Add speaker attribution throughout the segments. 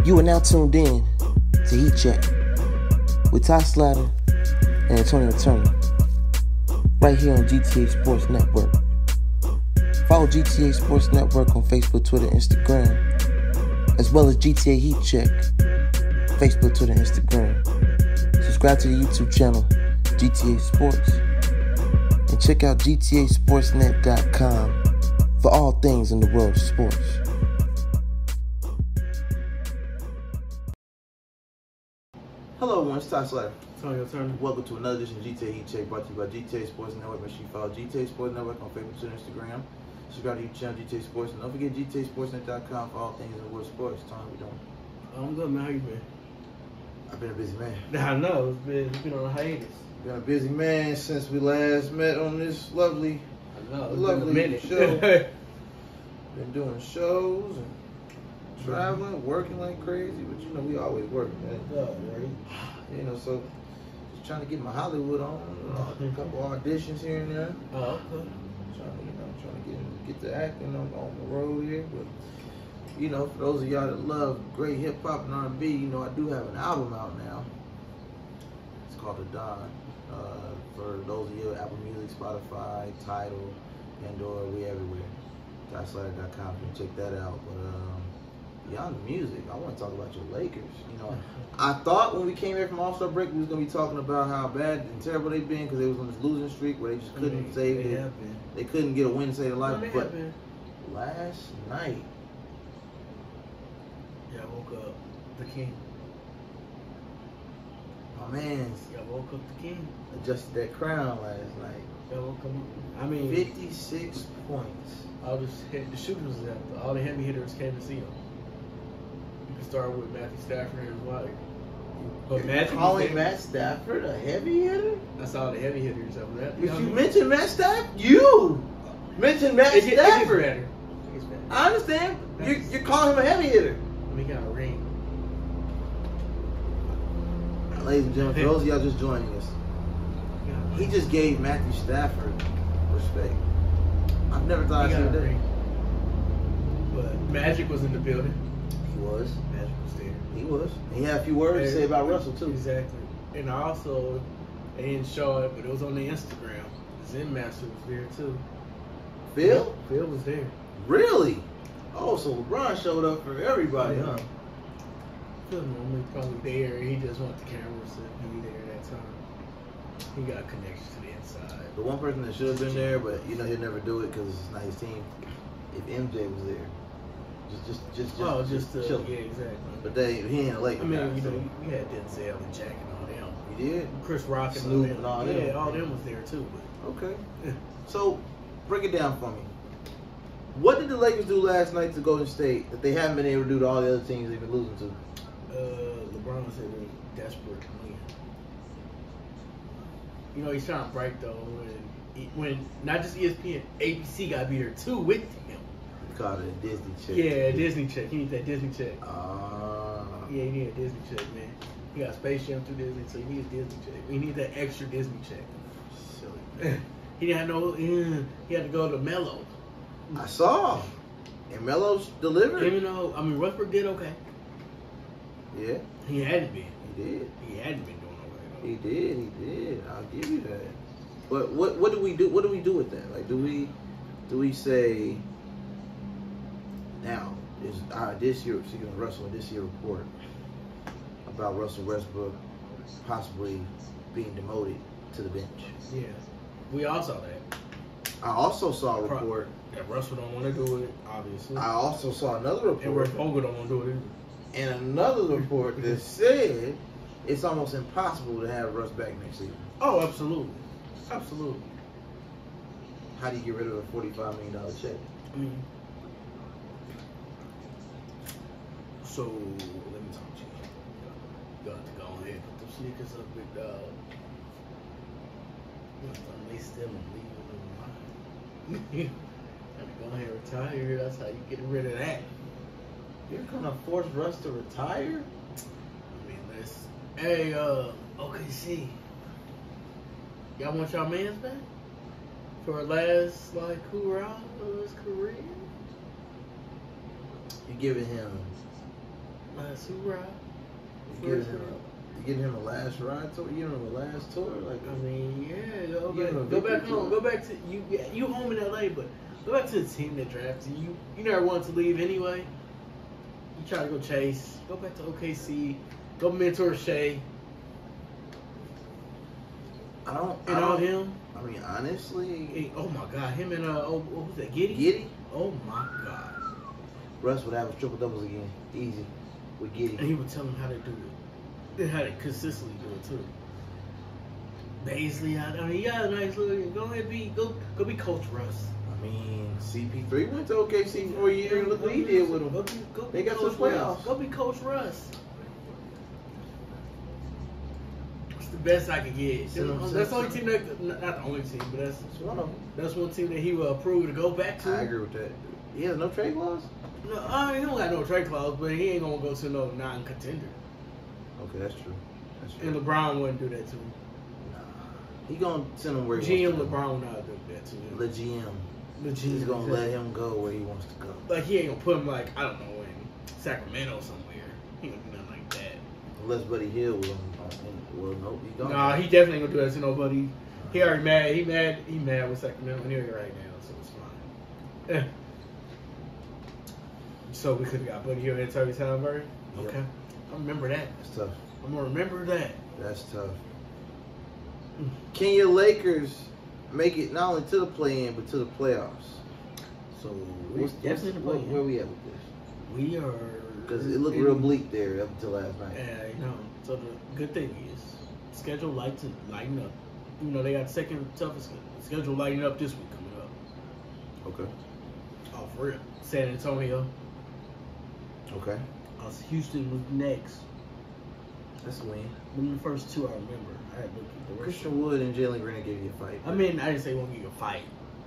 Speaker 1: You are now tuned in to Heat Check with Ty Slatter and Antonio Turner, right here on GTA Sports Network. Follow GTA Sports Network on Facebook, Twitter, Instagram, as well as GTA Heat Check, Facebook, Twitter, Instagram. Subscribe to the YouTube channel, GTA Sports, and check out GTASportsNet.com for all things in the world of sports. Hello everyone, it's Ty Slatter.
Speaker 2: Antonio Turner.
Speaker 1: Welcome to another edition of GTA Heat Check, brought to you by GTA Sports Network. Make sure you follow GTA Sports Network on Facebook, Twitter, Instagram. Subscribe to your channel, GTA Sports, and don't forget GTASportsNet.com for all things in the world of sports. Tony, how we doing?
Speaker 2: I'm good, man. How you been?
Speaker 1: I've been a busy man.
Speaker 2: I know. It's been on a hiatus.
Speaker 1: Been a busy man since we last met on this lovely
Speaker 2: minute.
Speaker 1: show. Been doing shows and traveling, working like crazy, but you know we always work, man.
Speaker 2: Yeah, right?
Speaker 1: You know, so just trying to get my Hollywood on, a couple auditions here and there.
Speaker 2: Oh, okay.
Speaker 1: Trying to get the acting on the road here, but you know, for those of y'all that love great hip hop and R&B, you know, I do have an album out now. It's called The Don. For those of you, Apple Music, Spotify, Tidal, Pandora, we everywhere. TySlatter.com, you can check that out. But beyond the music, I want to talk about your Lakers. You know, I thought when we came here from All-Star break, we was gonna be talking about how bad and terrible they've been because they was on this losing streak where they just couldn't save it. They couldn't get a win to save their life. But last night,
Speaker 2: yeah, I woke up the king.
Speaker 1: my man
Speaker 2: Woke up the king.
Speaker 1: adjusted that crown last night.
Speaker 2: Woke up. I mean,
Speaker 1: 56 points.
Speaker 2: All the shooters was out. All the heavy hitters came to see him. You can start with Matthew Stafford and his wife. But Matthew
Speaker 1: calling Matt Stafford a heavy hitter?
Speaker 2: That's all the heavy hitters over there.
Speaker 1: If you mention Matt Stafford, you mentioned Matt Stafford.
Speaker 2: It gets better.
Speaker 1: I understand. You're calling him a heavy hitter.
Speaker 2: We got a ring.
Speaker 1: Ladies and gentlemen, for those of y'all just joining us, he just gave Matthew Stafford respect. I've never thought I'd see that.
Speaker 2: But Magic was in the building.
Speaker 1: He was.
Speaker 2: Magic was there.
Speaker 1: He was. He had a few words to say about Russell, too.
Speaker 2: Exactly. And also, they didn't show it, but it was on the Instagram. Zen Master was there, too.
Speaker 1: Phil?
Speaker 2: Phil was there.
Speaker 1: Really? Oh, so LeBron showed up for everybody, huh?
Speaker 2: Phil normally probably there. He just want the cameras to be there that time. He got connections to the inside.
Speaker 1: The one person that should have been there, but you know he'll never do it because it's not his team. If MJ was there, just chill.
Speaker 2: Yeah, exactly.
Speaker 1: But he ain't a Laker.
Speaker 2: I mean, you know, we had Denzel and Jack and all them.
Speaker 1: You did?
Speaker 2: Chris Rock and
Speaker 1: Snoop and all them.
Speaker 2: Yeah, all them was there too. But
Speaker 1: okay. Yeah. So break it down for me. What did the Lakers do last night to Golden State that they haven't been able to do to all the other teams they've been losing to?
Speaker 2: LeBron said they're desperate to win. You know, he's trying to break though, when not just ESPN, ABC got to be there too with him.
Speaker 1: He called it a Disney check.
Speaker 2: Yeah, Disney check. He needs that Disney check.
Speaker 1: Yeah,
Speaker 2: he need a Disney check, man. He got Space Jam through Disney, so he needs a Disney check. He needs that extra Disney check.
Speaker 1: Silly.
Speaker 2: He didn't have no. He had to go to Melo.
Speaker 1: I saw. And Melo's delivered.
Speaker 2: Even though, I mean, Westbrook did okay.
Speaker 1: Yeah.
Speaker 2: He hadn't been.
Speaker 1: He did.
Speaker 2: He hadn't been doing okay though.
Speaker 1: He did. I'll give you that. But what do we do? What do we do with that? Like, do we say now is this year? Speaking of Russell, this year report about Russell Westbrook possibly being demoted to the bench.
Speaker 2: Yeah, we all saw that.
Speaker 1: I also saw a report
Speaker 2: that Russell don't want to do it. Obviously,
Speaker 1: I also saw another report.
Speaker 2: And Russ Vogel don't want to do it either.
Speaker 1: And another report that said it's almost impossible to have Russ back next season.
Speaker 2: Oh, absolutely. Absolutely.
Speaker 1: How do you get rid of a $45 million check?
Speaker 2: So, let me talk to you. You got to go ahead and put them sneakers up with, they still don't leave them. Got to go ahead and retire. That's how you get rid of that.
Speaker 1: You're going to force Russ to retire?
Speaker 2: I mean, hey, OKC. Y'all want y'all mans back? For a last, hoorah of his career?
Speaker 1: You're giving him
Speaker 2: Super ride.
Speaker 1: You giving him a last ride tour? You giving him a last tour? Like,
Speaker 2: I mean, yeah. Go
Speaker 1: Yeah,
Speaker 2: back home.
Speaker 1: tour.
Speaker 2: Go back to you. Yeah, you home in LA, but go back to the team that drafted you. You never wanted to leave anyway. You try to go chase. Go back to OKC. Go mentor Shea.
Speaker 1: I don't.
Speaker 2: Him.
Speaker 1: I mean, honestly.
Speaker 2: Hey, oh my God, him and what was that? Giddy.
Speaker 1: Giddy?
Speaker 2: Oh my God.
Speaker 1: Russ would have triple doubles again, easy, with Giddy.
Speaker 2: And he would tell him how to do it. How to consistently do it too. Baisley, I mean, he got a nice little. Go ahead, go be Coach Russ.
Speaker 1: I mean, CP3 went to OKC for a year. Look what he did with him. They got to the playoffs.
Speaker 2: Go be Coach Russ. It's the best I could get. That's the only team that, not the only team, but that's
Speaker 1: one of them.
Speaker 2: That's one team that he will approve to go back to.
Speaker 1: I agree with that. He has no trade clause?
Speaker 2: No, I mean, he don't got no trade clause, but he ain't gonna go to no non-contender.
Speaker 1: Okay, that's true. That's true.
Speaker 2: And LeBron wouldn't do that to him.
Speaker 1: Nah. He gonna send him where he
Speaker 2: GM
Speaker 1: wants to
Speaker 2: LeBron would not do that to him.
Speaker 1: go. The GM. He's gonna let him go where he wants to go.
Speaker 2: Like, he ain't gonna put him, like, I don't know, in Sacramento somewhere. He ain't gonna do nothing like that.
Speaker 1: Unless Buddy Hill will. Well, nope, he don't.
Speaker 2: Nah, he definitely ain't gonna do that to nobody. He already mad. He mad with Sacramento anyway right now, so it's fine. So we could have got Buddy Hill and Terry Sandberg?
Speaker 1: Yep.
Speaker 2: Okay. I remember that.
Speaker 1: That's tough.
Speaker 2: I'm gonna remember that.
Speaker 1: That's tough. Can your Lakers make it not only to the play-in, but to the playoffs?
Speaker 2: So we're definitely in the play-in.
Speaker 1: Where we at with this?
Speaker 2: We are...
Speaker 1: Because it looked real bleak there up until last night.
Speaker 2: Yeah, I know. So the good thing is, schedule lighten up. You know, they got second toughest schedule lighting up this week coming up.
Speaker 1: Okay.
Speaker 2: Oh, for real. San Antonio.
Speaker 1: Okay.
Speaker 2: Houston was next.
Speaker 1: That's a win.
Speaker 2: Them the first two I remember. I had to look at the rest.
Speaker 1: Christian Wood and Jalen Green gave you a fight.
Speaker 2: I mean, I didn't say won't give you a fight,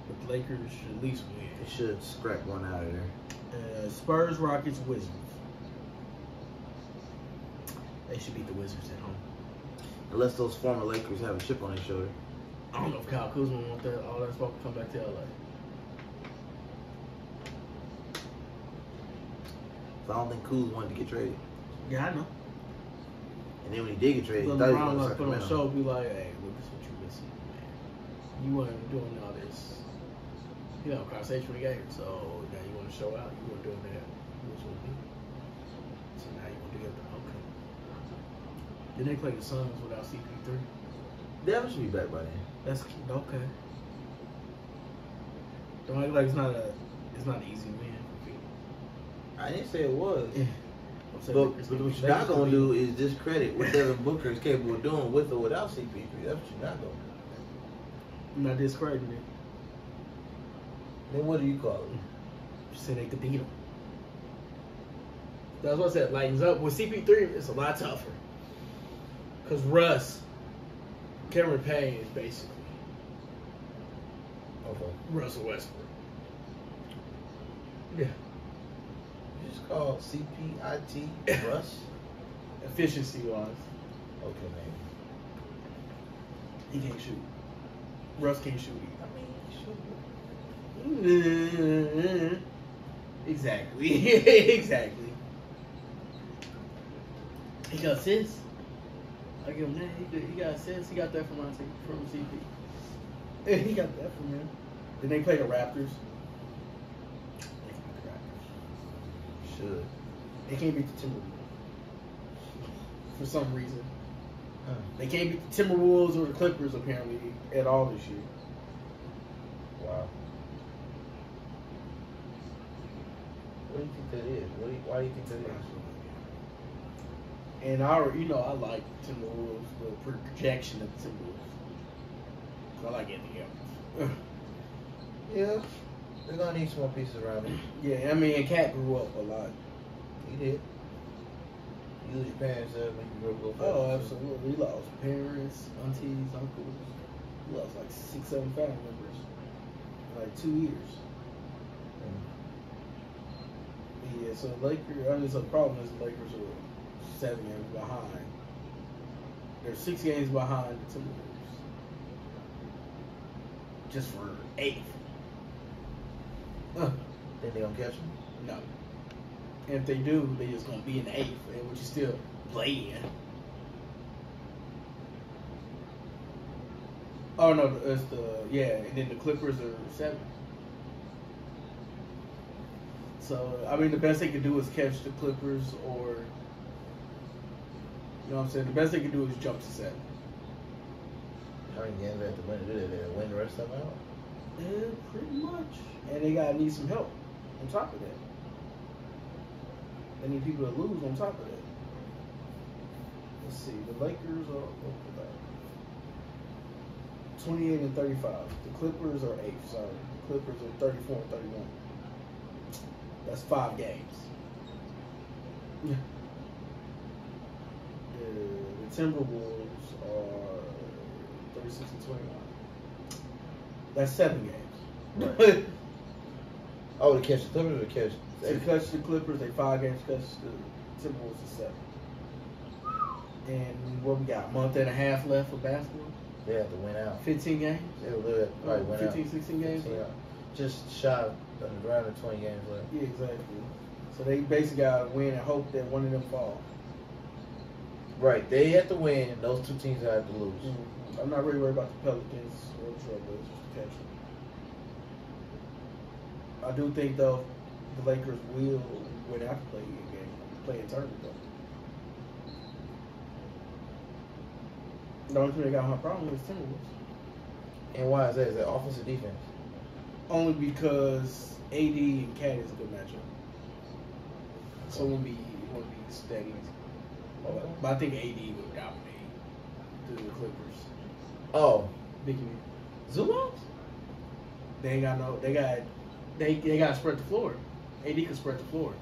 Speaker 2: but the Lakers should at least win.
Speaker 1: They should scrap one out of there.
Speaker 2: Spurs, Rockets, Wizards. They should beat the Wizards at home.
Speaker 1: Unless those former Lakers have a chip on their shoulder.
Speaker 2: I don't know if Kyle Kuzma want all that smoke to come back to LA.
Speaker 1: So I don't think Kuz wanted to get traded.
Speaker 2: Yeah, I know.
Speaker 1: And then when he did get traded, he
Speaker 2: But
Speaker 1: thought he was
Speaker 2: LeBron
Speaker 1: going to
Speaker 2: like put on a
Speaker 1: Sacramento.
Speaker 2: show, be like, hey, look, this is what you missing, man. You weren't doing all this, conversation with the game. So now you want to show out. You weren't doing that. You was with me. So now you want to get the okay. Then they play the Suns without CP3.
Speaker 1: Devin should be back by then.
Speaker 2: That's okay. Don't act like it's not an easy win for me.
Speaker 1: I didn't say it was.
Speaker 2: Yeah.
Speaker 1: But what you're not going to do is discredit what Devin Booker is capable of doing with or without CP3. That's what you're not going to do.
Speaker 2: I'm not discrediting it.
Speaker 1: Then what do you call it?
Speaker 2: Just say they could beat him. That's what I said. Lightens up. With CP3, it's a lot tougher. Because Russ, Cameron Payne is basically Russell Westbrook. Yeah.
Speaker 1: You just call CPIT Russ?
Speaker 2: Efficiency-wise.
Speaker 1: Okay, man.
Speaker 2: He can't shoot. Russ can't shoot
Speaker 1: I mean,
Speaker 2: either. Exactly. Exactly. He got assists. I give him that. He got assists. He got that from CP. He got that from him. Then they play the Raptors. They can beat the Raptors.
Speaker 1: should.
Speaker 2: They can't beat the Timberwolves. For some reason.
Speaker 1: Huh.
Speaker 2: They can't beat the Timberwolves or the Clippers, apparently, at all this year.
Speaker 1: Wow. What do you think that is? Why do you think that is?
Speaker 2: And I like Timberwolves, the projection of the Timberwolves. I like Anthony Edwards.
Speaker 1: Yeah. They're going to need some more pieces around him.
Speaker 2: Yeah, I mean, Cat grew up a lot.
Speaker 1: He did. You lose your parents, make you grow up.
Speaker 2: Oh, absolutely. He lost parents, aunties, uncles. He lost like 6, 7 family members in like 2 years. Yeah, so the problem is the Lakers are 7 games behind. They're 6 games behind the Timberwolves. Just for 8th.
Speaker 1: Think they gonna catch him?
Speaker 2: No. And if they do, they're just gonna be in the 8th, which is still play in. Oh no, it's and then the Clippers are 7. So I mean, the best they could do is catch the Clippers, or you know what I'm saying. The best they could do is jump to 7.
Speaker 1: How many games they have to win to do that? They win the rest of them out?
Speaker 2: Yeah, pretty much. And they gotta need some help on top of that. They need people to lose on top of that. Let's see. The Lakers are 28 and 35. The Clippers are 8th. Sorry, the Clippers are 34 and 31. That's 5 games. The Timberwolves are 36 and 21. That's 7 games.
Speaker 1: Right. Oh, to catch the Clippers or catch?
Speaker 2: To catch the Clippers, they 5 games. Catch the Timberwolves is 7. And what we got? A month and a half left for basketball.
Speaker 1: They have to win out.
Speaker 2: 15 games.
Speaker 1: They'll probably win
Speaker 2: 15,
Speaker 1: out.
Speaker 2: 16 games.
Speaker 1: 15 out. Just shy of around the 20 games left.
Speaker 2: Yeah, exactly. So they basically got to win and hope that one of them fall.
Speaker 1: Right. They have to win, and those 2 teams have to lose.
Speaker 2: Mm-hmm. I'm not really worried about the Pelicans or the Trailblazers to catch them. I do think, though, the Lakers will win out the play-in tournament, though. The only thing they got my problem with is Timberwolves.
Speaker 1: And why is that? Is that offense or defense?
Speaker 2: Only because AD and Cat is a good matchup. So it won't be steady.
Speaker 1: Okay.
Speaker 2: But I think AD will dominate the Clippers.
Speaker 1: Oh.
Speaker 2: Biggie.
Speaker 1: Zulons?
Speaker 2: They got to spread the floor. AD can spread the floor.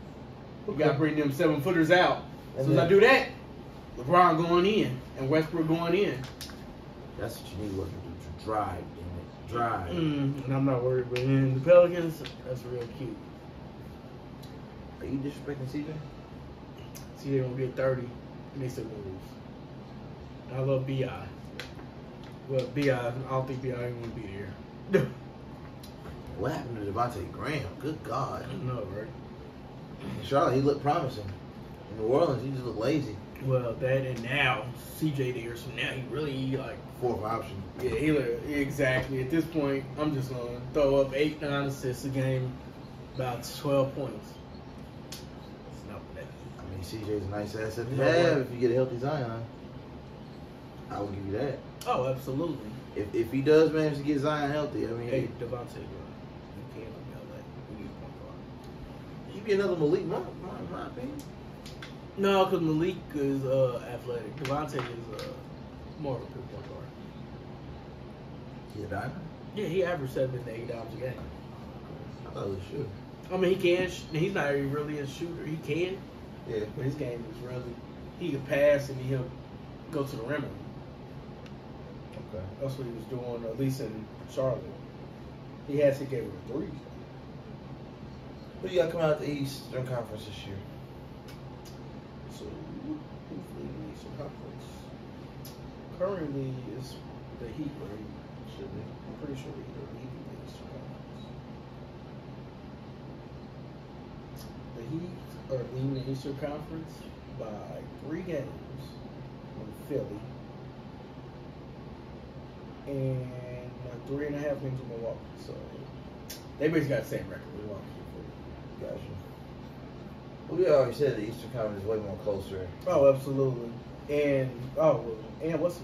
Speaker 2: You got to bring them 7-footers out. As soon as I do that, LeBron going in and Westbrook going in.
Speaker 1: That's what you need to drive, damn it. Drive.
Speaker 2: And I'm not worried. But in the Pelicans, that's real cute.
Speaker 1: Are you disrespecting CJ?
Speaker 2: CJ gonna get 30 and they still gonna lose. I love B.I. Well, B.I. I don't think B.I. ain't gonna be there.
Speaker 1: What happened to Devontae Graham? Good God.
Speaker 2: I know, right?
Speaker 1: In Charlotte, he looked promising. In New Orleans, he just looked lazy.
Speaker 2: Well, that and now CJ there, so now he really like
Speaker 1: 4th option.
Speaker 2: Yeah, exactly. At this point, I'm just gonna throw up 8-9 assists a game, about 12 points. It's not bad.
Speaker 1: I mean, CJ's a nice asset to have if you get a healthy Zion. I will give you that.
Speaker 2: Oh, absolutely.
Speaker 1: If he does manage to get Zion healthy, I mean,
Speaker 2: hey, Devontae, bro, you can't look at that. We need a point guard.
Speaker 1: he'd be another Malik Monk, in my opinion.
Speaker 2: No, because Malik is athletic. Devontae is more of a good point guard.
Speaker 1: He's a diamond?
Speaker 2: Yeah, he averaged 7 to 8 dimes a game.
Speaker 1: I thought he was shooting.
Speaker 2: I mean, he can. He's not really a shooter. He can.
Speaker 1: Yeah.
Speaker 2: But his game is really, he can pass and he'll go to the rim.
Speaker 1: Okay.
Speaker 2: That's what he was doing, at least in Charlotte. He has to get with 3.
Speaker 1: Who you got coming out the Eastern Conference this year?
Speaker 2: So, who's leading the Eastern Conference? Currently, it's the Heat, right? Should be. I'm pretty sure the Heat are leading the Eastern Conference. The Heat are leading the Eastern Conference by 3 games on Philly and 3.5 games on Milwaukee. So they basically got the same record. Milwaukee.
Speaker 1: Gotcha. Well, we already said the Eastern Conference is way more closer.
Speaker 2: Oh, absolutely. And what's